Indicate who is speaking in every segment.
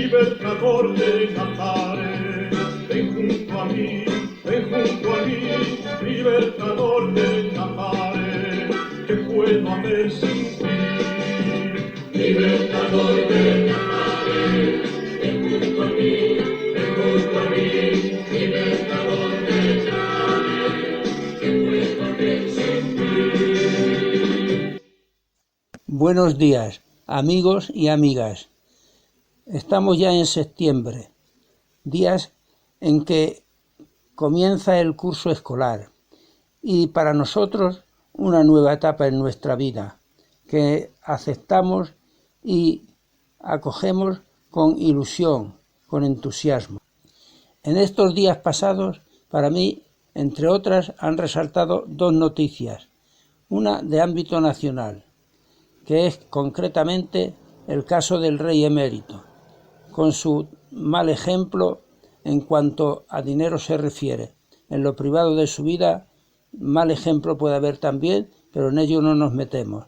Speaker 1: libertador de Nazaret. Ven junto a mí, libertador de Nazaret, que puedo haber sin ti. Libertador de Nazaret, ven junto a mí, libertador de Nazaret, que puedo haber sin ti.
Speaker 2: Buenos días, amigos y amigas. Estamos ya en septiembre, días en que comienza el curso escolar y para nosotros una nueva etapa en nuestra vida que aceptamos y acogemos con ilusión, con entusiasmo. En estos días pasados, para mí, entre otras, han resaltado dos noticias, una de ámbito nacional, que es concretamente el caso del rey emérito, con su mal ejemplo en cuanto a dinero se refiere. En lo privado de su vida, mal ejemplo puede haber también, pero en ello no nos metemos.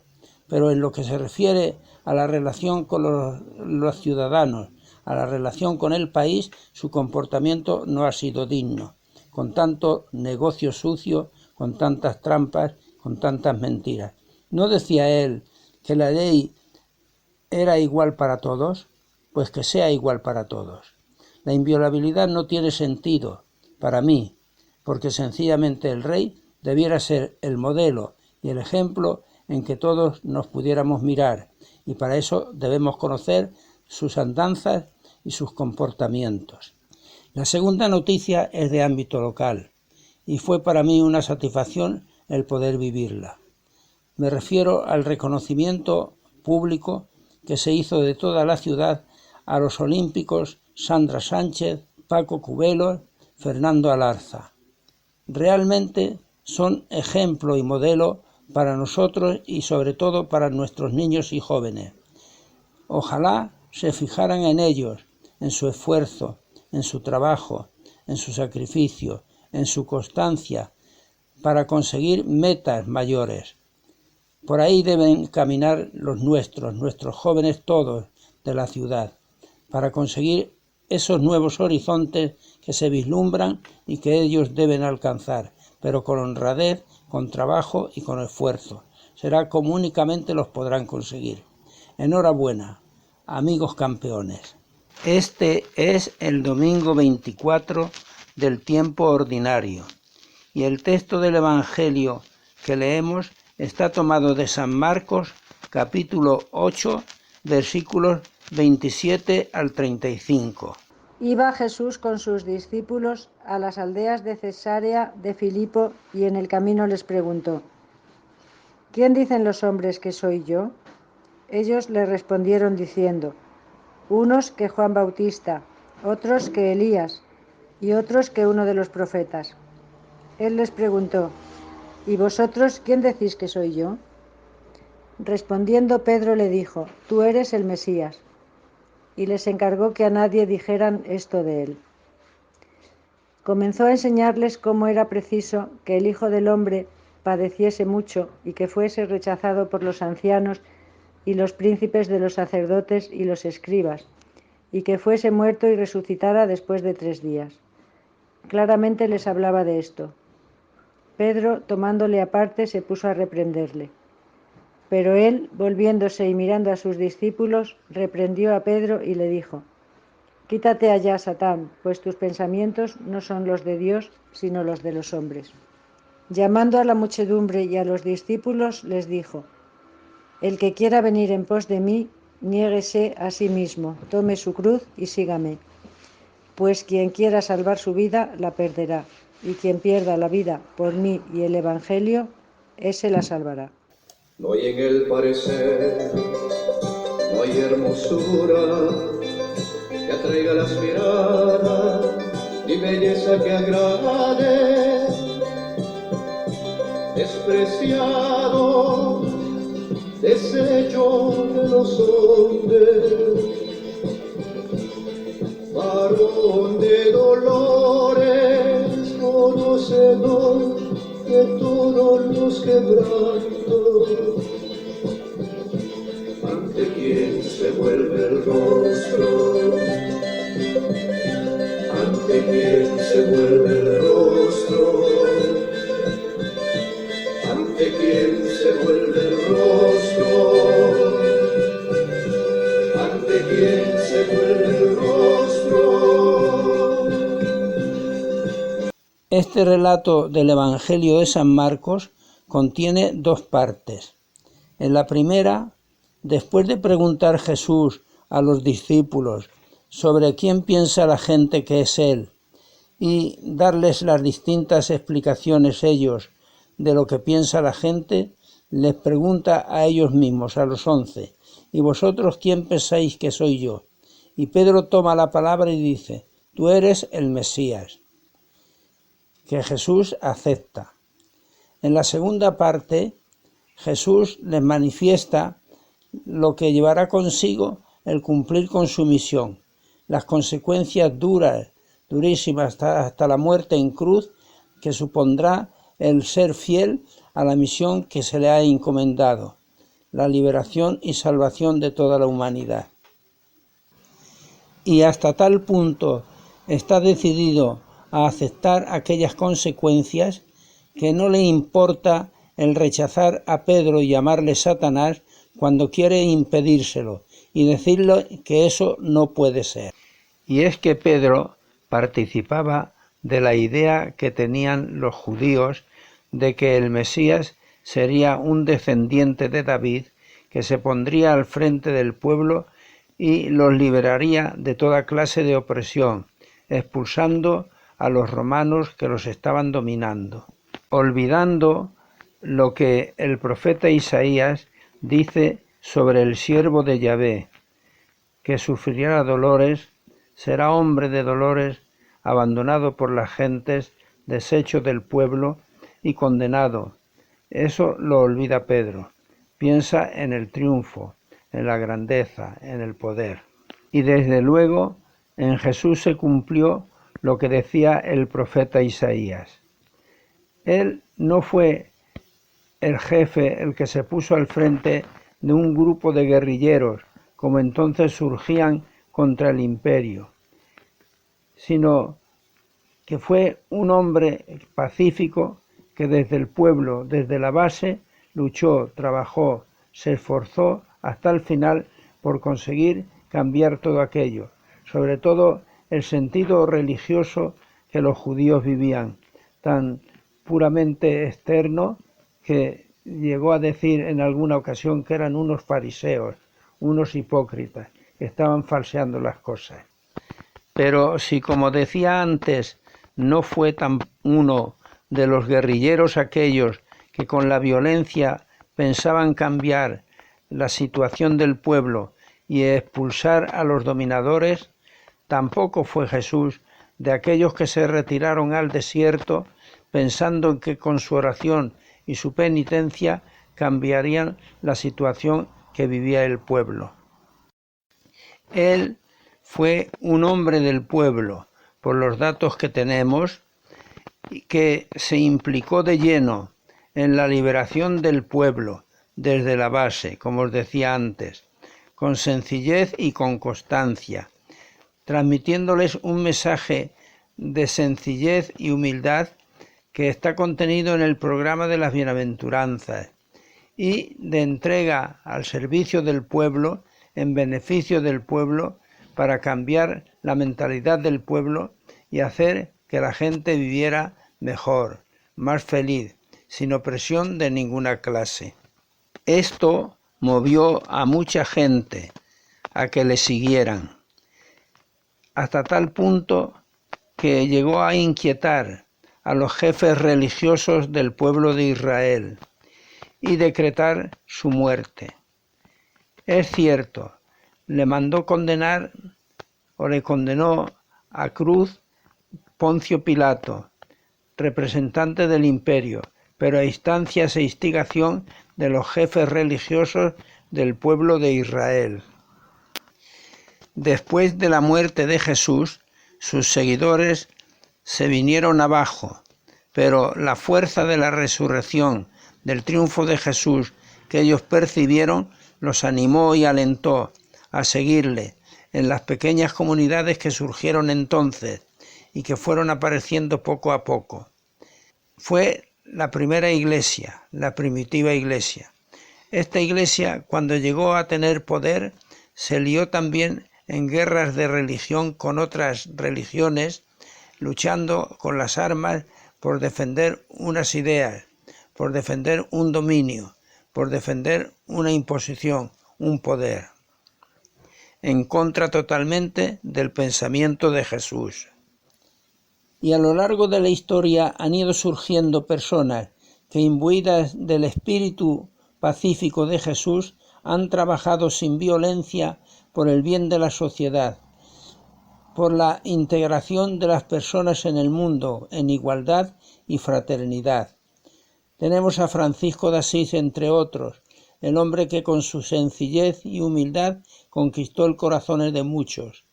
Speaker 2: Pero en lo que se refiere a la relación con los ciudadanos, a la relación con el país, su comportamiento no ha sido digno, con tanto negocio sucio, con tantas trampas, con tantas mentiras. ¿No decía él que la ley era igual para todos? Pues que sea igual para todos. La inviolabilidad no tiene sentido para mí, porque sencillamente el rey debiera ser el modelo y el ejemplo en que todos nos pudiéramos mirar, y para eso debemos conocer sus andanzas y sus comportamientos. La segunda noticia es de ámbito local, y fue para mí una satisfacción el poder vivirla. Me refiero al reconocimiento público que se hizo de toda la ciudad a los olímpicos Sandra Sánchez, Paco Cubelos, Fernando Alarza. Realmente son ejemplo y modelo para nosotros y sobre todo para nuestros niños y jóvenes. Ojalá se fijaran en ellos, en su esfuerzo, en su trabajo, en su sacrificio, en su constancia, para conseguir metas mayores. Por ahí deben caminar los nuestros jóvenes todos de la ciudad, para conseguir esos nuevos horizontes que se vislumbran y que ellos deben alcanzar, pero con honradez, con trabajo y con esfuerzo. Será como únicamente los podrán conseguir. Enhorabuena, amigos campeones. Este es el domingo 24 del tiempo ordinario y el texto del Evangelio que leemos está tomado de San Marcos, capítulo 8, versículos 27 al 35.
Speaker 3: Iba Jesús con sus discípulos a las aldeas de Cesarea de Filipo y en el camino les preguntó: ¿Quién dicen los hombres que soy yo? Ellos le respondieron diciendo: unos que Juan Bautista, otros que Elías y otros que uno de los profetas. Él les preguntó: ¿y vosotros quién decís que soy yo? Respondiendo Pedro le dijo: tú eres el Mesías. Y les encargó que a nadie dijeran esto de él. Comenzó a enseñarles cómo era preciso que el Hijo del Hombre padeciese mucho y que fuese rechazado por los ancianos y los príncipes de los sacerdotes y los escribas, y que fuese muerto y resucitara después de 3 días. Claramente les hablaba de esto. Pedro, tomándole aparte, se puso a reprenderle. Pero él, volviéndose y mirando a sus discípulos, reprendió a Pedro y le dijo: quítate allá, Satán, pues tus pensamientos no son los de Dios, sino los de los hombres. Llamando a la muchedumbre y a los discípulos, les dijo: el que quiera venir en pos de mí, niéguese a sí mismo, tome su cruz y sígame. Pues quien quiera salvar su vida, la perderá, y quien pierda la vida por mí y el Evangelio, ese la salvará.
Speaker 1: No hay en el parecer, no hay hermosura que atraiga las miradas, ni belleza que agrade. Despreciado, desecho de los hombres, varón de dolores, conocedor de todos los quebrantos, ante quien se vuelve el rostro se vuelve el rostro? ¿Ante quién se vuelve el rostro? ¿Ante quién se vuelve el rostro?
Speaker 2: Este relato del Evangelio de San Marcos contiene dos partes. En la primera, después de preguntar Jesús a los discípulos sobre quién piensa la gente que es Él y darles las distintas explicaciones ellos de lo que piensa la gente, les pregunta a ellos mismos, a los 11, ¿y vosotros quién pensáis que soy yo? Y Pedro toma la palabra y dice, tú eres el Mesías, que Jesús acepta. En la segunda parte, Jesús les manifiesta lo que llevará consigo el cumplir con su misión, las consecuencias durísimas hasta la muerte en cruz que supondrá el ser fiel a la misión que se le ha encomendado, la liberación y salvación de toda la humanidad. Y hasta tal punto está decidido a aceptar aquellas consecuencias que no le importa el rechazar a Pedro y llamarle Satanás cuando quiere impedírselo y decirle que eso no puede ser. Y es que Pedro participaba de la idea que tenían los judíos de que el Mesías sería un descendiente de David que se pondría al frente del pueblo y los liberaría de toda clase de opresión, expulsando a los romanos que los estaban dominando, olvidando lo que el profeta Isaías dice sobre el siervo de Yahvé, que sufrirá dolores, será hombre de dolores, abandonado por las gentes, deshecho del pueblo y condenado. Eso lo olvida Pedro. Piensa en el triunfo, en la grandeza, en el poder. Y desde luego en Jesús se cumplió lo que decía el profeta Isaías. Él no fue el jefe el que se puso al frente de un grupo de guerrilleros, como entonces surgían contra el imperio, sino que fue un hombre pacífico que desde el pueblo, desde la base, luchó, trabajó, se esforzó hasta el final por conseguir cambiar todo aquello, sobre todo el sentido religioso que los judíos vivían, tan puramente externo que llegó a decir en alguna ocasión que eran unos fariseos, unos hipócritas, que estaban falseando las cosas. Pero si, como decía antes, no fue tan uno de los guerrilleros aquellos que con la violencia pensaban cambiar la situación del pueblo y expulsar a los dominadores, tampoco fue Jesús de aquellos que se retiraron al desierto pensando que con su oración y su penitencia cambiarían la situación que vivía el pueblo. Él fue un hombre del pueblo, por los datos que tenemos, que se implicó de lleno en la liberación del pueblo desde la base, como os decía antes, con sencillez y con constancia, transmitiéndoles un mensaje de sencillez y humildad que está contenido en el programa de las bienaventuranzas y de entrega al servicio del pueblo, en beneficio del pueblo, para cambiar la mentalidad del pueblo y hacer que la gente viviera mejor, más feliz, sin opresión de ninguna clase. Esto movió a mucha gente a que le siguieran, hasta tal punto que llegó a inquietar a los jefes religiosos del pueblo de Israel y decretar su muerte. Es cierto, le mandó condenar o le condenó a cruz Poncio Pilato, representante del imperio, pero a instancias e instigación de los jefes religiosos del pueblo de Israel. Después de la muerte de Jesús, sus seguidores se vinieron abajo, pero la fuerza de la resurrección, del triunfo de Jesús que ellos percibieron, los animó y alentó a seguirle en las pequeñas comunidades que surgieron entonces y que fueron apareciendo poco a poco. Fue la primera iglesia, la primitiva iglesia. Esta iglesia, cuando llegó a tener poder, se lió también en guerras de religión con otras religiones, luchando con las armas por defender unas ideas, por defender un dominio, por defender una imposición, un poder, en contra totalmente del pensamiento de Jesús. Y a lo largo de la historia han ido surgiendo personas que, imbuidas del espíritu pacífico de Jesús, han trabajado sin violencia por el bien de la sociedad, por la integración de las personas en el mundo, en igualdad y fraternidad. Tenemos a Francisco de Asís, entre otros, el hombre que con su sencillez y humildad conquistó el corazón de muchos.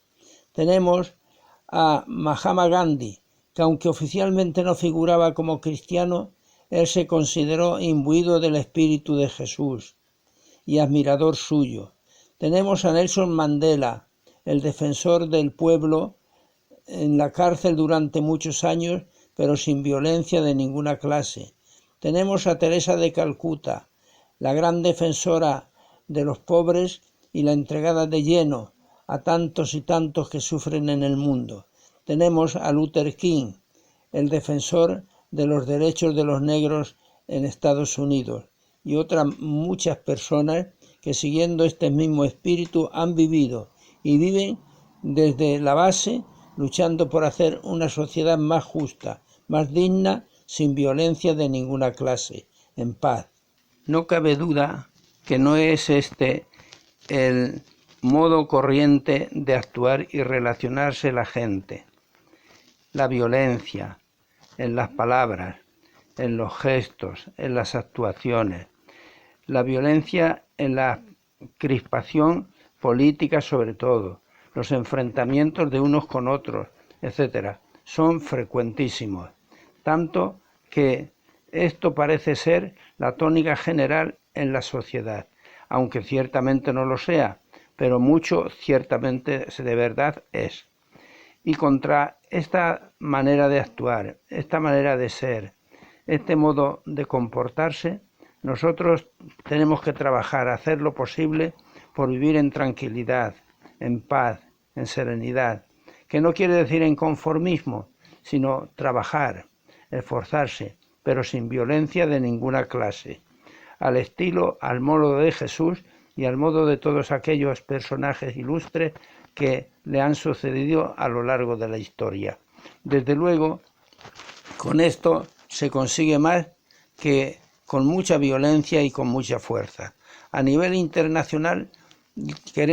Speaker 2: Tenemos a Mahatma Gandhi, que aunque oficialmente no figuraba como cristiano, él se consideró imbuido del espíritu de Jesús y admirador suyo. Tenemos a Nelson Mandela, el defensor del pueblo, en la cárcel durante muchos años, pero sin violencia de ninguna clase. Tenemos a Teresa de Calcuta, la gran defensora de los pobres y la entregada de lleno a tantos y tantos que sufren en el mundo. Tenemos a Luther King, el defensor de los derechos de los negros en Estados Unidos, y otras muchas personas que, siguiendo este mismo espíritu, han vivido y viven desde la base, luchando por hacer una sociedad más justa, más digna, sin violencia de ninguna clase, en paz. No cabe duda que no es este el modo corriente de actuar y relacionarse la gente. La violencia en las palabras, en los gestos, en las actuaciones. La violencia en la crispación política sobre todo, los enfrentamientos de unos con otros, etc. Son frecuentísimos. Tanto que esto parece ser la tónica general en la sociedad, aunque ciertamente no lo sea, pero mucho ciertamente de verdad es. Y contra esta manera de actuar, esta manera de ser, este modo de comportarse, nosotros tenemos que trabajar, hacer lo posible por vivir en tranquilidad, en paz, en serenidad, que no quiere decir en conformismo, sino trabajar, esforzarse, pero sin violencia de ninguna clase, al estilo, al modo de Jesús y al modo de todos aquellos personajes ilustres que le han sucedido a lo largo de la historia. Desde luego, con esto se consigue más que con mucha violencia y con mucha fuerza. A nivel internacional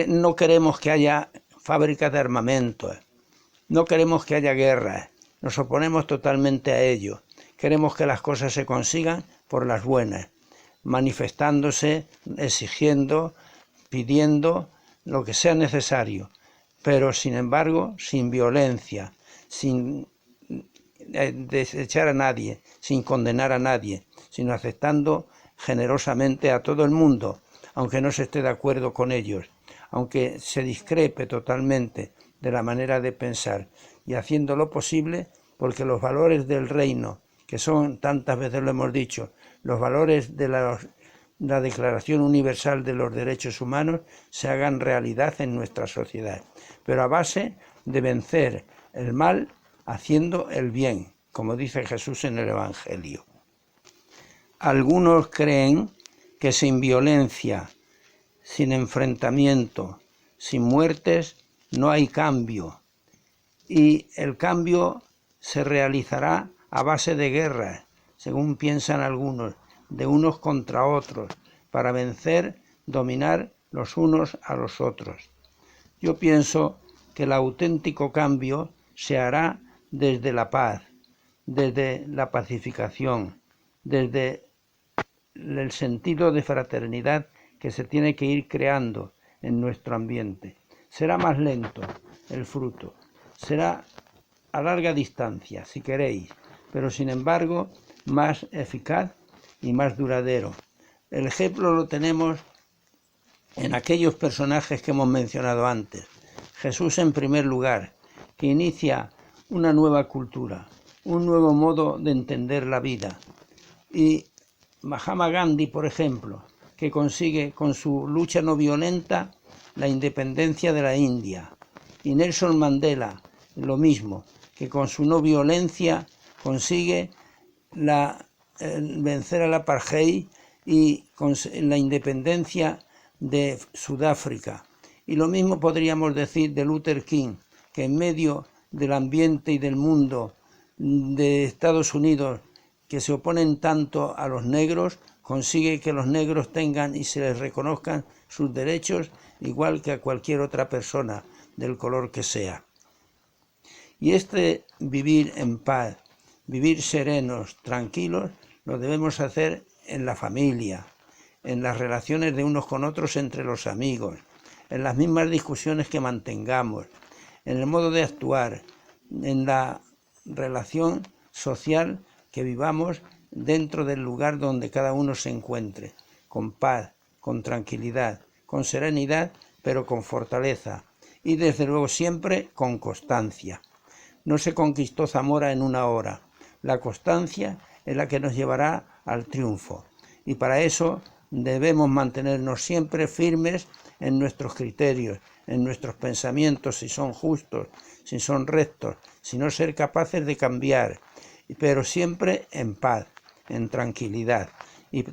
Speaker 2: no queremos que haya fábricas de armamentos, no queremos que haya guerras, nos oponemos totalmente a ello. Queremos que las cosas se consigan por las buenas, manifestándose, exigiendo, pidiendo lo que sea necesario, pero sin embargo sin violencia, sin desechar a nadie, sin condenar a nadie, sino aceptando generosamente a todo el mundo, aunque no se esté de acuerdo con ellos, aunque se discrepe totalmente de la manera de pensar, y haciendo lo posible porque los valores del reino, que son, tantas veces lo hemos dicho, los valores de la Declaración Universal de los Derechos Humanos, se hagan realidad en nuestra sociedad, pero a base de vencer el mal haciendo el bien, como dice Jesús en el Evangelio. Algunos creen que sin violencia, sin enfrentamiento, sin muertes, no hay cambio, y el cambio se realizará a base de guerras, según piensan algunos, de unos contra otros, para vencer, dominar los unos a los otros. Yo pienso que el auténtico cambio se hará desde la paz, desde la pacificación, desde el sentido de fraternidad que se tiene que ir creando en nuestro ambiente. Será más lento el fruto, será a larga distancia, si queréis, pero sin embargo más eficaz y más duradero. El ejemplo lo tenemos en aquellos personajes que hemos mencionado antes. Jesús en primer lugar, que inicia una nueva cultura, un nuevo modo de entender la vida. Y Mahatma Gandhi, por ejemplo, que consigue con su lucha no violenta la independencia de la India. Y Nelson Mandela, lo mismo, que con su no violencia consigue vencer al apartheid y la independencia de Sudáfrica. Y lo mismo podríamos decir de Luther King, que en medio del ambiente y del mundo de Estados Unidos que se oponen tanto a los negros, consigue que los negros tengan y se les reconozcan sus derechos igual que a cualquier otra persona del color que sea. Y vivir en paz, vivir serenos, tranquilos, lo debemos hacer en la familia, en las relaciones de unos con otros entre los amigos, en las mismas discusiones que mantengamos, en el modo de actuar, en la relación social que vivamos dentro del lugar donde cada uno se encuentre, con paz, con tranquilidad, con serenidad, pero con fortaleza y desde luego siempre con constancia. No se conquistó Zamora en una hora. La constancia es la que nos llevará al triunfo y para eso debemos mantenernos siempre firmes en nuestros criterios, en nuestros pensamientos, si son justos, si son rectos, si no ser capaces de cambiar, pero siempre en paz, en tranquilidad y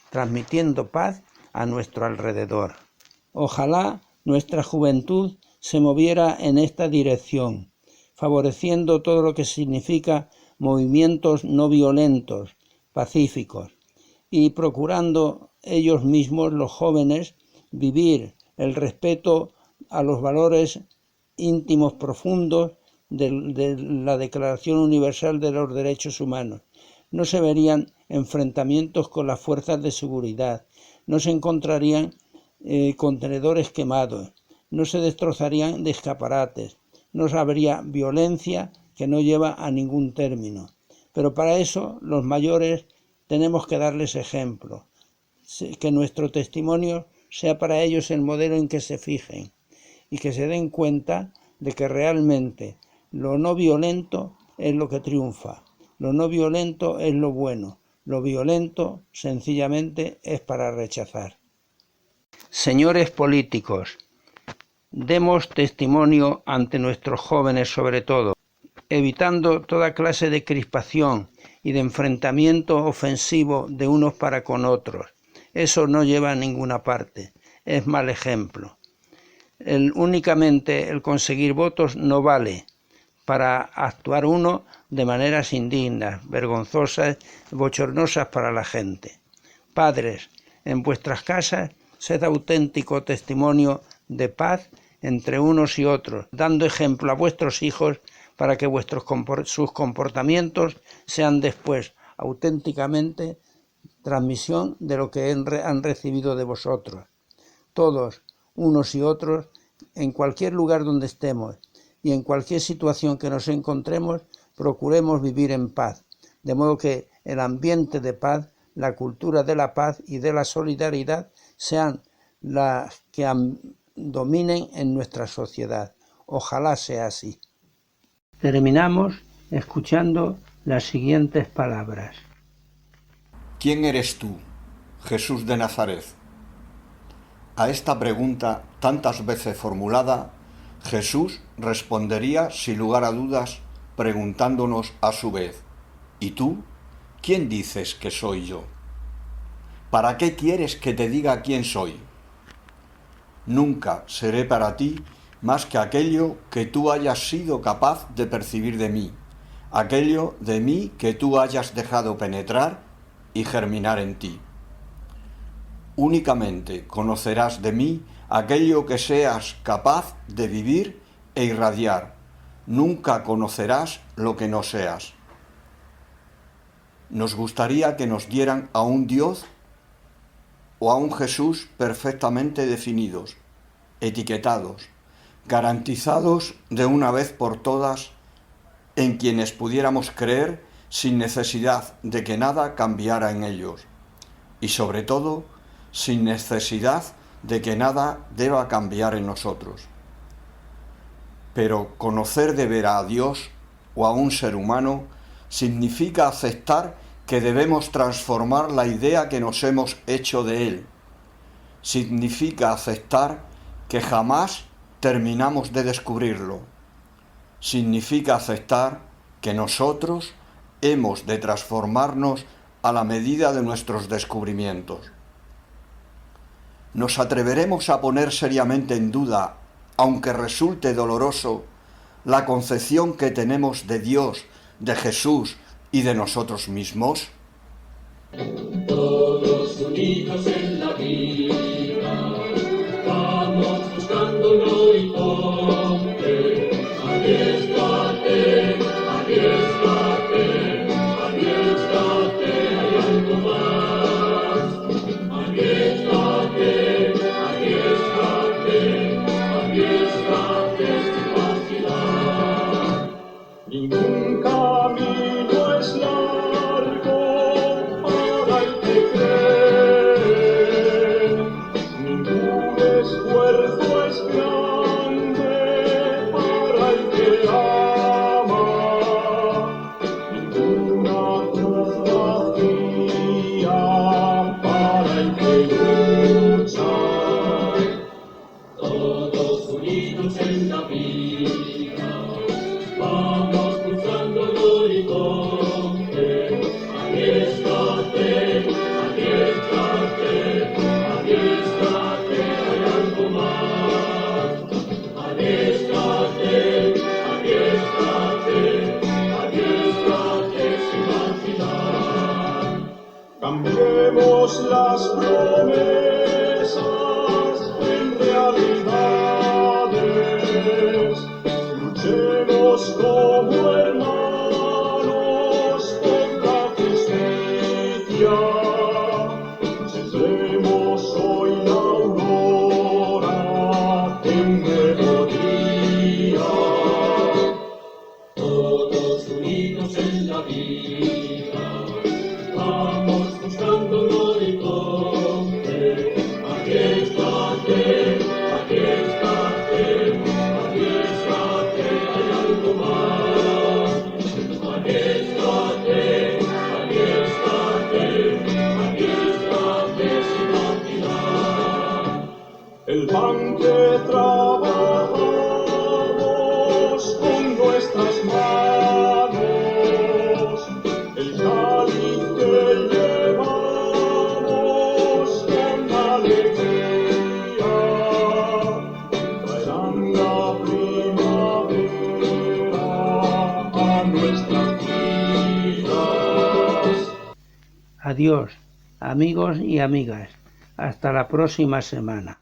Speaker 2: transmitiendo paz a nuestro alrededor. Ojalá nuestra juventud se moviera en esta dirección, favoreciendo todo lo que significa movimientos no violentos, pacíficos, y procurando ellos mismos, los jóvenes, vivir el respeto a los valores íntimos profundos de la Declaración Universal de los Derechos Humanos. No se verían enfrentamientos con las fuerzas de seguridad, no se encontrarían contenedores quemados, no se destrozarían de escaparates, no habría violencia que no lleva a ningún término. Pero para eso los mayores tenemos que darles ejemplo, que nuestro testimonio sea para ellos el modelo en que se fijen y que se den cuenta de que realmente lo no violento es lo que triunfa, lo no violento es lo bueno, lo violento sencillamente es para rechazar. Señores políticos, demos testimonio ante nuestros jóvenes sobre todo, evitando toda clase de crispación y de enfrentamiento ofensivo de unos para con otros. Eso no lleva a ninguna parte, es mal ejemplo. Únicamente el conseguir votos no vale para actuar uno de maneras indignas, vergonzosas, bochornosas para la gente. Padres, en vuestras casas, sed auténtico testimonio de paz entre unos y otros, dando ejemplo a vuestros hijos para que sus comportamientos sean después auténticamente transmisión de lo que han recibido de vosotros. Todos, unos y otros, en cualquier lugar donde estemos y en cualquier situación que nos encontremos, procuremos vivir en paz, de modo que el ambiente de paz, la cultura de la paz y de la solidaridad sean las que dominen en nuestra sociedad. Ojalá sea así. Terminamos escuchando las siguientes palabras.
Speaker 4: ¿Quién eres tú, Jesús de Nazaret? A esta pregunta tantas veces formulada, Jesús respondería sin lugar a dudas preguntándonos a su vez: ¿y tú? ¿Quién dices que soy yo? ¿Para qué quieres que te diga quién soy? Nunca seré para ti más que aquello que tú hayas sido capaz de percibir de mí, aquello de mí que tú hayas dejado penetrar y germinar en ti. Únicamente conocerás de mí aquello que seas capaz de vivir e irradiar. Nunca conocerás lo que no seas. Nos gustaría que nos dieran a un Dios o a un Jesús perfectamente definidos, etiquetados, garantizados de una vez por todas, en quienes pudiéramos creer sin necesidad de que nada cambiara en ellos, y sobre todo, sin necesidad de que nada deba cambiar en nosotros. Pero conocer de veras a Dios o a un ser humano, significa aceptar que debemos transformar la idea que nos hemos hecho de él. Significa aceptar que jamás terminamos de descubrirlo. Significa aceptar que nosotros hemos de transformarnos a la medida de nuestros descubrimientos. ¿Nos atreveremos a poner seriamente en duda, aunque resulte doloroso, la concepción que tenemos de Dios, de Jesús y de nosotros mismos?
Speaker 1: Todos unidos en la vida, vamos buscando un horizonte. Arriésgate, arriésgate, arriésgate, hay algo más. Arriésgate, arriésgate, arriésgate sin vacilar. Ningún camino es largo para el que cree, ningún esfuerzo es grande para el que ama, ninguna cruz vacía para el que lucha. Todos unidos en la vida, vamos cruzando el horizonte. Arriésgate, arriésgate, arriésgate, hay algo más. Arriésgate, arriésgate, arriésgate sin vacilar. Cambiemos las promesas en realidades. Luchemos como hermanos por la justicia. Sembremos hoy la aurora de un nuevo día. Todos unidos en la vida, vamos buscando un horizonte. Arriésgate, arriésgate, arriésgate, hay algo más. Arriésgate, arriésgate, arriésgate sin vacilar. El pan que trabajamos con nuestras manos, el cáliz que llevamos con alegría, traerán la primavera a nuestras vidas.
Speaker 2: Adiós, amigos y amigas. Hasta la próxima semana.